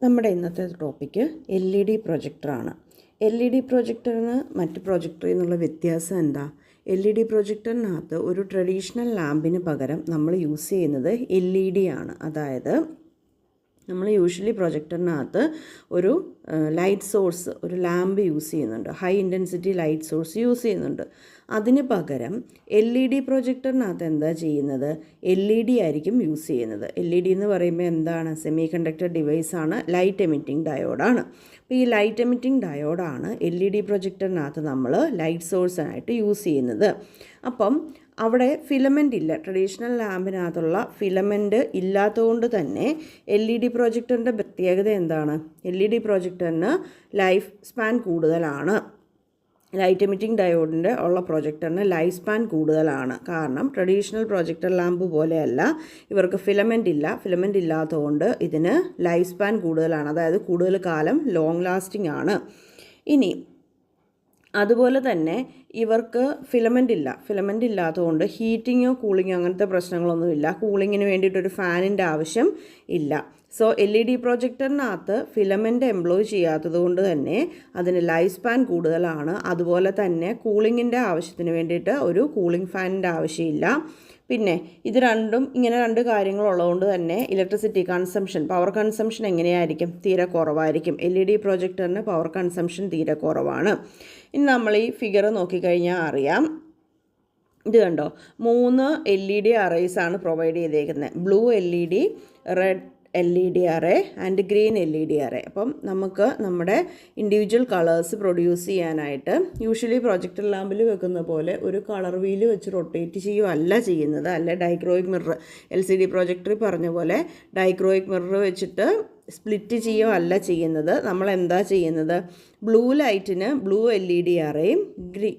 നമ്മുടെ ഇന്നത്തെ topic LED പ്രൊജക്ടറാണ്. LED പ്രൊജക്ടറിന് മറ്റ് പ്രൊജക്ടറിൽ നിന്നുള്ള വ്യത്യാസം എന്താ? LED പ്രൊജക്ടറിനകത്ത് ഒരു ട്രഡീഷണൽ ലാമ്പിന് പകരം നമ്മൾ യൂസ് ചെയ്യുന്നത് LED ആണ്. അതായത് നമ്മൾ യൂഷ്വലി പ്രൊജക്ടറിനകത്ത് ഒരു ലൈറ്റ് സോഴ്സ്, ഒരു ലാമ്പ് യൂസ് ചെയ്യുന്നുണ്ട്, high intensity light source use ചെയ്യുന്നുണ്ട്. അതിന് പകരം LED പ്രൊജക്ടറിനകത്ത് എന്താ ചെയ്യുന്നത്? LED ആയിരിക്കും യൂസ് ചെയ്യുന്നത്. LED എന്ന് പറയുമ്പോൾ എന്താണ്? സെമി കണ്ടക്ടർ ഡിവൈസാണ്, ലൈറ്റ് എമിറ്റിംഗ് ഡയോഡാണ്. അപ്പോൾ ഈ ലൈറ്റ് എമിറ്റിംഗ് ഡയോഡാണ് LED പ്രൊജക്ടറിനകത്ത് നമ്മൾ ലൈറ്റ് സോഴ്സായിട്ട് യൂസ് ചെയ്യുന്നത്. അപ്പം അവിടെ ഫിലമെൻ്റ് ഇല്ല. ട്രഡീഷണൽ ലാമ്പിനകത്തുള്ള ഫിലമെൻ്റ് ഇല്ലാത്തതുകൊണ്ട് തന്നെ LED പ്രൊജക്ടറിൻ്റെ പ്രത്യേകത എന്താണ്? LED പ്രൊജക്ടറിന് ലൈഫ് സ്പാൻ കൂടുതലാണ്. ലൈറ്റ് എമിറ്റിംഗ് ഡയോഡിൻ്റെ ഉള്ള പ്രൊജക്ടറിന് ലൈഫ് സ്പാൻ കൂടുതലാണ്. കാരണം ട്രഡീഷണൽ പ്രൊജക്ടർ ലാമ്പ് പോലെയല്ല, ഇവർക്ക് ഫിലമെൻ്റ് ഇല്ല. ഫിലമെൻ്റ് ഇല്ലാത്തതുകൊണ്ട് ഇതിന് ലൈഫ് സ്പാൻ കൂടുതലാണ്, അതായത് കൂടുതൽ കാലം ലോങ് ലാസ്റ്റിംഗ് ആണ്. ഇനി അതുപോലെ തന്നെ ഇവർക്ക് ഫിലമെൻ്റ് ഇല്ലാത്തതുകൊണ്ട് ഹീറ്റിങ്ങോ കൂളിങ്ങോ അങ്ങനത്തെ പ്രശ്നങ്ങളൊന്നുമില്ല. കൂളിങ്ങിന് വേണ്ടിയിട്ടൊരു ഫാനിൻ്റെ ആവശ്യം ഇല്ല. സോ LED പ്രൊജക്ടറിനകത്ത് ഫിലമെൻ്റ് എംപ്ലോയ് ചെയ്യാത്തത് കൊണ്ട് തന്നെ അതിന് ലൈഫ് സ്പാൻ കൂടുതലാണ്. അതുപോലെ തന്നെ കൂളിങ്ങിൻ്റെ ആവശ്യത്തിന് വേണ്ടിയിട്ട് ഒരു കൂളിംഗ് ഫാനിൻ്റെ ആവശ്യമില്ല. പിന്നെ ഇത് രണ്ടും ഇങ്ങനെ രണ്ട് കാര്യങ്ങളുള്ളതുകൊണ്ട് തന്നെ ഇലക്ട്രിസിറ്റി കൺസംഷൻ, പവർ കൺസംഷൻ എങ്ങനെയായിരിക്കും? തീരെ കുറവായിരിക്കും. LED പ്രൊജക്ടറിന് പവർ കൺസംഷൻ തീരെ കുറവാണ്. ഇനി നമ്മൾ ഈ ഫിഗർ നോക്കിക്കഴിഞ്ഞാൽ അറിയാം. ഇത് കണ്ടോ, 3 LED അറേസ് ആണ് പ്രൊവൈഡ് ചെയ്തേക്കുന്നത്. Blue LED, red LED array and green LED array. അപ്പം നമുക്ക് നമ്മുടെ ഇൻഡിവിജ്വൽ കളേഴ്സ് പ്രൊഡ്യൂസ് ചെയ്യാനായിട്ട് യൂഷ്വലി പ്രൊജക്ടർ ലാമ്പിൽ വെക്കുന്ന പോലെ ഒരു കളർ വീല് വെച്ച് റൊട്ടേറ്റ് ചെയ്യുകയല്ല ചെയ്യുന്നത്. അല്ല ഡൈക്രോയിക് മിറർ, LCD പ്രൊജക്ടറിൽ പറഞ്ഞ പോലെ ഡൈക്രോയിക് മിറർ വെച്ചിട്ട് സ്പ്ലിറ്റ് ചെയ്യുകയല്ല ചെയ്യുന്നത്. നമ്മൾ എന്താ ചെയ്യുന്നത്? ബ്ലൂ ലൈറ്റിന് ബ്ലൂ LED അറേയും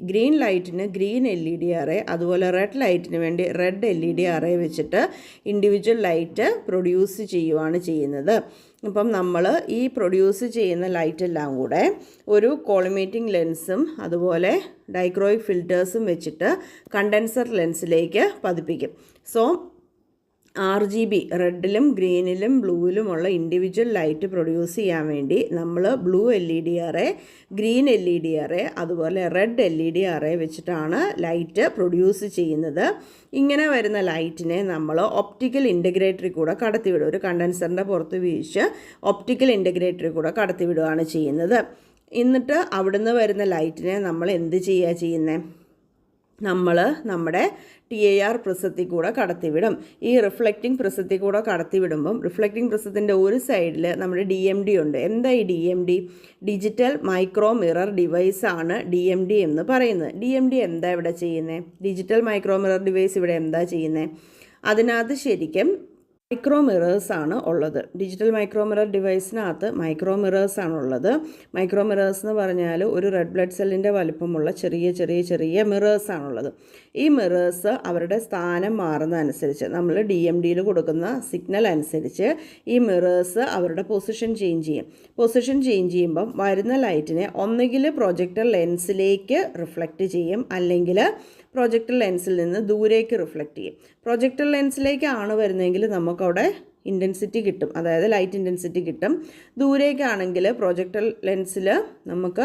ഗ്രീൻ ലൈറ്റിന് ഗ്രീൻ LED അറേ, അതുപോലെ റെഡ് ലൈറ്റിന് വേണ്ടി റെഡ് LED അറേ വെച്ചിട്ട് ഇൻഡിവിജ്വൽ ലൈറ്റ് പ്രൊഡ്യൂസ് ചെയ്യുവാണ് ചെയ്യുന്നത്. അപ്പം നമ്മൾ ഈ പ്രൊഡ്യൂസ് ചെയ്യുന്ന ലൈറ്റെല്ലാം കൂടെ ഒരു കോളിമേറ്റിംഗ് ലെൻസും അതുപോലെ ഡൈക്രോയിക് ഫിൽറ്റേഴ്സും വെച്ചിട്ട് കണ്ടൻസർ ലെൻസിലേക്ക് പതിപ്പിക്കും. സോ RGB, റെഡിലും ഗ്രീനിലും ബ്ലൂവിലുമുള്ള ഇൻഡിവിജ്വൽ ലൈറ്റ് പ്രൊഡ്യൂസ് ചെയ്യാൻ വേണ്ടി നമ്മൾ blue LED array, green LED array, അതുപോലെ റെഡ് LED അറേ വെച്ചിട്ടാണ് ലൈറ്റ് പ്രൊഡ്യൂസ് ചെയ്യുന്നത്. ഇങ്ങനെ വരുന്ന ലൈറ്റിനെ നമ്മൾ ഒപ്റ്റിക്കൽ ഇൻ്റഗ്രേറ്ററിൽ കൂടെ കടത്തിവിടും. ഒരു കണ്ടൻസറിൻ്റെ പുറത്ത് വീഴ്ച ഒപ്റ്റിക്കൽ ഇൻ്റഗ്രേറ്ററിൽ കൂടെ കടത്തിവിടുകയാണ് ചെയ്യുന്നത്. എന്നിട്ട് അവിടുന്ന് വരുന്ന ലൈറ്റിനെ നമ്മൾ എന്ത് ചെയ്യുന്നത്? നമ്മൾ നമ്മുടെ TIR പ്രിസത്തിൽ കൂടെ കടത്തിവിടും. ഈ റിഫ്ലക്റ്റിംഗ് പ്രിസത്തിൽ കൂടെ കടത്തിവിടുമ്പം റിഫ്ലക്റ്റിംഗ് പ്രിസത്തിൻ്റെ ഒരു സൈഡിൽ നമ്മുടെ DMD ഉണ്ട്. എന്താ ഈ DMD? ഡിജിറ്റൽ മൈക്രോ മിറർ ഡിവൈസാണ് DMD എന്ന് പറയുന്നത്. DMD എന്താ ഇവിടെ ചെയ്യുന്നത്? ഡിജിറ്റൽ മൈക്രോ മിറർ ഡിവൈസ് ഇവിടെ എന്താ ചെയ്യുന്നത്? അതിനകത്ത് ശരിക്കും മൈക്രോ മിറേഴ്സാണ് ഉള്ളത്. ഡിജിറ്റൽ മൈക്രോ മിറർ ഡിവൈസിനകത്ത് മൈക്രോ മിറേഴ്സാണ് ഉള്ളത്. മൈക്രോ മിറേഴ്സ് എന്ന് പറഞ്ഞാൽ ഒരു റെഡ് ബ്ലഡ് സെല്ലിൻ്റെ വലിപ്പമുള്ള ചെറിയ മിറേഴ്സാണുള്ളത്. ഈ മിറേഴ്സ് അവരുടെ സ്ഥാനം മാറുന്നതനുസരിച്ച് നമ്മൾ DMDയിൽ കൊടുക്കുന്ന സിഗ്നൽ അനുസരിച്ച് ഈ മിറേഴ്സ് അവരുടെ പൊസിഷൻ ചേഞ്ച് ചെയ്യും. പൊസിഷൻ ചേഞ്ച് ചെയ്യുമ്പം വരുന്ന ലൈറ്റിനെ ഒന്നുകിൽ പ്രൊജക്ടർ ലെൻസിലേക്ക് റിഫ്ലക്റ്റ് ചെയ്യും, അല്ലെങ്കിൽ പ്രൊജക്ടർ ലെൻസിൽ നിന്ന് ദൂരേക്ക് റിഫ്ലക്റ്റ് ചെയ്യും. പ്രൊജക്ടർ ലെൻസിലേക്കാണ് വരുന്നതെങ്കിൽ നമുക്കവിടെ ഇൻറ്റൻസിറ്റി കിട്ടും, അതായത് ലൈറ്റ് ഇൻറ്റൻസിറ്റി കിട്ടും. ദൂരേക്കാണെങ്കിൽ പ്രൊജക്ടർ ലെൻസിൽ നമുക്ക്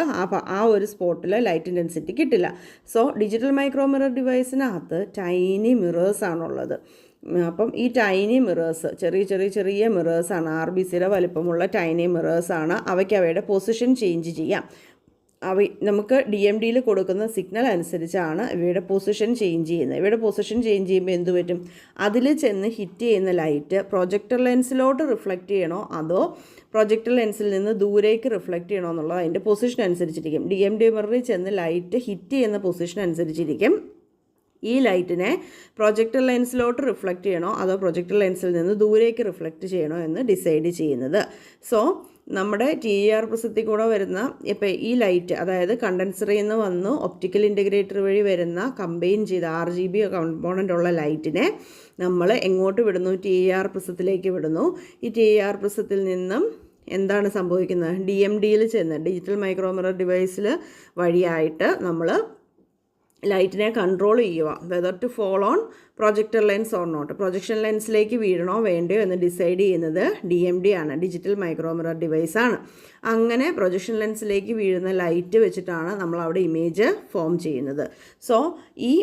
ആ ഒരു സ്പോട്ടിൽ ലൈറ്റ് ഇൻറ്റൻസിറ്റി കിട്ടില്ല. സോ ഡിജിറ്റൽ മൈക്രോ മിറർ ഡിവൈസിനകത്ത് ടൈനി മിറേഴ്സാണുള്ളത്. അപ്പം ഈ ടൈനി മിറേഴ്സ് ചെറിയ മിറേഴ്സാണ്, RBCയുടെ വലിപ്പമുള്ള ടൈനി മിറേഴ്സാണ്. അവയ്ക്ക് അവയുടെ പൊസിഷൻ ചേഞ്ച് ചെയ്യാം. നമുക്ക് DMDയിൽ കൊടുക്കുന്ന സിഗ്നൽ അനുസരിച്ചാണ് ഇവയുടെ പൊസിഷൻ ചേഞ്ച് ചെയ്യുന്നത്. ഇവയുടെ പൊസിഷൻ ചേഞ്ച് ചെയ്യുമ്പോൾ എന്ത് പറ്റും? അതിൽ ചെന്ന് ഹിറ്റ് ചെയ്യുന്ന ലൈറ്റ് പ്രൊജക്ടർ ലെൻസിലോട്ട് റിഫ്ലക്റ്റ് ചെയ്യണോ അതോ പ്രൊജക്ടർ ലെൻസിൽ നിന്ന് ദൂരേക്ക് റിഫ്ലക്റ്റ് ചെയ്യണോ എന്നുള്ളത് അതിൻ്റെ പൊസിഷൻ അനുസരിച്ചിരിക്കും. DMD മിററിൽ ചെന്ന് ലൈറ്റ് ഹിറ്റ് ചെയ്യുന്ന പൊസിഷൻ അനുസരിച്ചിരിക്കും ഈ ലൈറ്റിനെ പ്രൊജക്ടർ ലെൻസിലോട്ട് റിഫ്ലക്റ്റ് ചെയ്യണോ അതോ പ്രൊജക്ടർ ലെൻസിൽ നിന്ന് ദൂരേക്ക് റിഫ്ലക്റ്റ് ചെയ്യണോ എന്ന് ഡിസൈഡ് ചെയ്യുന്നത്. സോ നമ്മുടെ TIR പ്രിസത്തിൽ കൂടെ വരുന്ന ഇപ്പോൾ ഈ ലൈറ്റ്, അതായത് കണ്ടൻസറിൽ നിന്ന് വന്ന് ഒപ്റ്റിക്കൽ ഇൻ്റഗ്രേറ്റർ വഴി വരുന്ന കമ്പൈൻ ചെയ്ത RGB കമ്പോണൻ്റ് ഉള്ള ലൈറ്റിനെ നമ്മൾ എങ്ങോട്ട് വിടുന്നു? TIR പ്രിസത്തിലേക്ക് വിടുന്നു. ഈ TIR പ്രിസത്തിൽ നിന്നും എന്താണ് സംഭവിക്കുന്നത്? DMDയിൽ ചെന്ന് ഡിജിറ്റൽ മൈക്രോ മിറർ ഡിവൈസിൽ വഴിയായിട്ട് നമ്മൾ ലൈറ്റിനെ കൺട്രോൾ ചെയ്യുക, whether to fall on projector lens or not. Projection ലെൻസിലേക്ക് വീഴണോ വേണ്ടയോ എന്ന് ഡിസൈഡ് ചെയ്യുന്നത് DMD ആണ്, ഡിജിറ്റൽ മൈക്രോമിറർ ഡിവൈസ് ആണ്. അങ്ങനെ പ്രൊജക്ഷൻ ലെൻസിലേക്ക് വീഴുന്ന ലൈറ്റ് വെച്ചിട്ടാണ് നമ്മൾ അവിടെ ഇമേജ് ഫോം ചെയ്യുന്നത്. സോ ഈ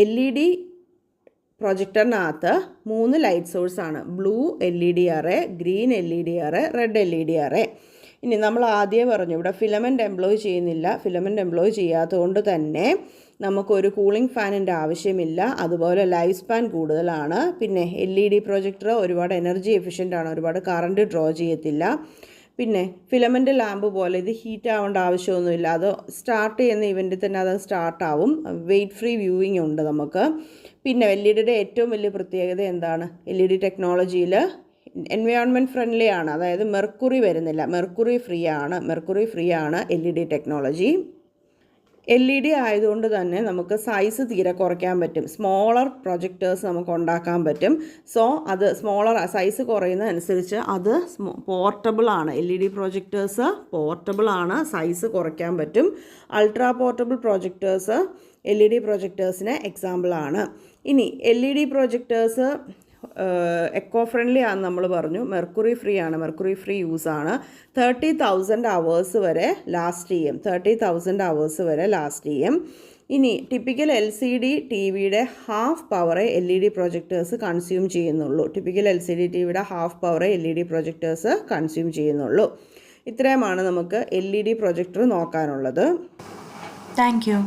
LED പ്രൊജക്ടറിനകത്ത് 3 ലൈറ്റ് സോഴ്സാണ്. Blue LED array, green LED array, red LED array. ഇനി നമ്മൾ ആദ്യമേ പറഞ്ഞു ഇവിടെ ഫിലമെൻ്റ് എംപ്ലോയ് ചെയ്യുന്നില്ല. ഫിലമെൻ്റ് എംപ്ലോയ് ചെയ്യാത്തതുകൊണ്ട് തന്നെ നമുക്കൊരു കൂളിംഗ് ഫാനിൻ്റെ ആവശ്യമില്ല. അതുപോലെ ലൈഫ് സ്പാൻ കൂടുതലാണ്. പിന്നെ LED പ്രൊജക്ടർ ഒരുപാട് എനർജി എഫിഷ്യൻ്റ് ആണ്, ഒരുപാട് കറണ്ട് ഡ്രോ ചെയ്യത്തില്ല. പിന്നെ ഫിലമെൻ്റ് ലാമ്പ് പോലെ ഇത് ഹീറ്റ് ആവേണ്ട ആവശ്യമൊന്നുമില്ല. അത് സ്റ്റാർട്ട് ചെയ്യുന്ന ഇവൻറ്റിൽ തന്നെ അത് സ്റ്റാർട്ടാവും. വെയിറ്റ് ഫ്രീ വ്യൂയിങ് ഉണ്ട് നമുക്ക്. പിന്നെ LEDയുടെ ഏറ്റവും വലിയ പ്രത്യേകത എന്താണ്? LED ടെക്നോളജിയിൽ എൻവയോൺമെൻറ്റ് ഫ്രണ്ട്ലി ആണ്, അതായത് മെർക്കുറി വരുന്നില്ല, മെർക്കുറി ഫ്രീ ആണ് LED ടെക്നോളജി. LED ആയതുകൊണ്ട് തന്നെ നമുക്ക് സൈസ് തീരെ കുറയ്ക്കാൻ പറ്റും. സ്മോളർ പ്രൊജക്ടേഴ്സ് നമുക്ക് ഉണ്ടാക്കാൻ പറ്റും. സോ അത് സ്മോളർ സൈസ് കുറയുന്നതനുസരിച്ച് അത് പോർട്ടബിൾ ആണ്. LED പ്രൊജക്ടേഴ്സ് പോർട്ടബിൾ ആണ്, സൈസ് കുറയ്ക്കാൻ പറ്റും. അൾട്രാ പോർട്ടബിൾ പ്രൊജക്ടേഴ്സ് LED പ്രൊജക്ടേഴ്സിന് എക്സാമ്പിളാണ്. ഇനി LED പ്രൊജക്ടേഴ്സ് എക്കോ ഫ്രണ്ട്ലി ആണെന്ന് നമ്മൾ പറഞ്ഞു. മെർക്കുറി ഫ്രീ ആണ്, മെർക്കുറി ഫ്രീ യൂസ് ആണ്. 30,000 അവേഴ്സ് വരെ ലാസ്റ്റ് ചെയ്യും. ഇനി ടിപ്പിക്കൽ LCD TVയുടെ ഹാഫ് പവറേ LED പ്രൊജക്ടേഴ്സ് കൺസ്യൂം ചെയ്യുന്നുള്ളൂ. ഇത്രയുമാണ് നമുക്ക് LED പ്രൊജക്ടർ നോക്കാനുള്ളത്. Thank U.